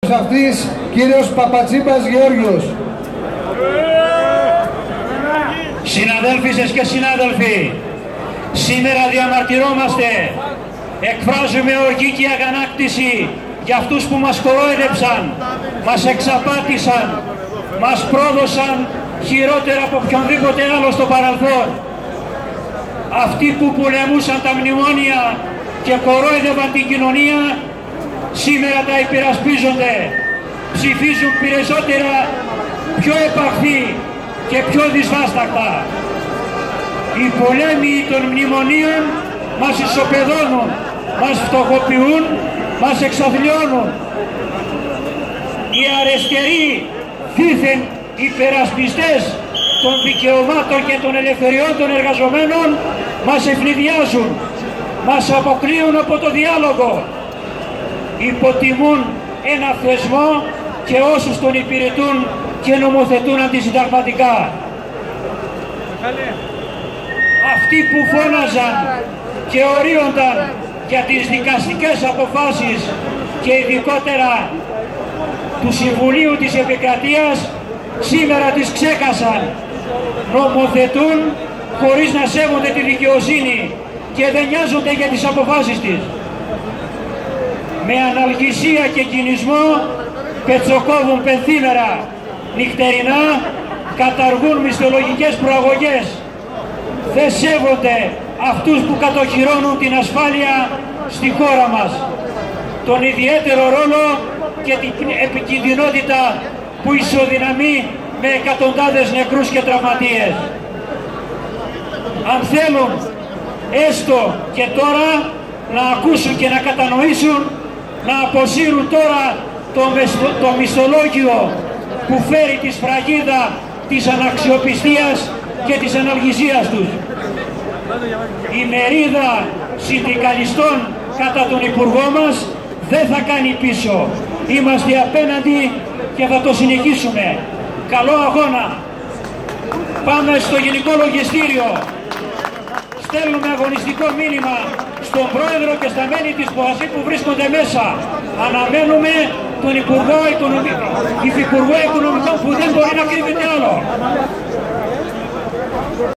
Αυτής, κύριος Παπατσίπας Γεώργιος. Συναδέλφισες και συνάδελφοι, σήμερα διαμαρτυρόμαστε, εκφράζουμε οργή και αγανάκτηση για αυτούς που μας κορόιδεψαν, μας εξαπάτησαν, μας πρόδωσαν χειρότερα από οποιονδήποτε άλλο στο παρελθόν. Αυτοί που πολεμούσαν τα μνημόνια και κορόιδευαν την κοινωνία, σήμερα τα υπερασπίζονται, ψηφίζουν περισσότερα, πιο επαχθή και πιο δυσβάστακτα. Οι πολέμοι των μνημονίων μας ισοπεδώνουν, μας φτωχοποιούν, μας εξαθλιώνουν. Οι αριστεροί δήθεν υπερασπιστές των δικαιωμάτων και των ελευθεριών των εργαζομένων μας ευνηδιάζουν, μας αποκλείουν από το διάλογο. Υποτιμούν ένα θεσμό και όσους τον υπηρετούν και νομοθετούν αντισυνταγματικά. Αυτοί που φώναζαν και ορίονταν για τις δικαστικές αποφάσεις και ειδικότερα του Συμβουλίου της Επικρατείας, σήμερα τις ξέχασαν. Νομοθετούν χωρίς να σέβονται τη δικαιοσύνη και δεν νοιάζονται για τις αποφάσεις της. Με αναλγησία και κινησμό πετσοκόβουν πενθήμερα, νυχτερινά καταργούν μισθολογικές προαγωγές. Δεν σέβονται αυτούς που κατοχυρώνουν την ασφάλεια στη χώρα μας. Τον ιδιαίτερο ρόλο και την επικινδυνότητα που ισοδυναμεί με εκατοντάδες νεκρούς και τραυματίες. Αν θέλουν έστω και τώρα να ακούσουν και να κατανοήσουν, να αποσύρουν τώρα το μισθολόγιο που φέρει τη σφραγίδα της αναξιοπιστίας και της αναλγησίας τους. Η μερίδα συνδικαλιστών κατά τον Υπουργό μας δεν θα κάνει πίσω. Είμαστε απέναντι και θα το συνεχίσουμε. Καλό αγώνα. Πάμε στο Γενικό Λογιστήριο. Στέλνουμε αγωνιστικό μήνυμα στον Πρόεδρο και στα μέλη της ΠΟΑΣΥ που βρίσκονται μέσα. Αναμένουμε τον Υφυπουργό Οικονομικών που δεν μπορεί να κρύβεται άλλο.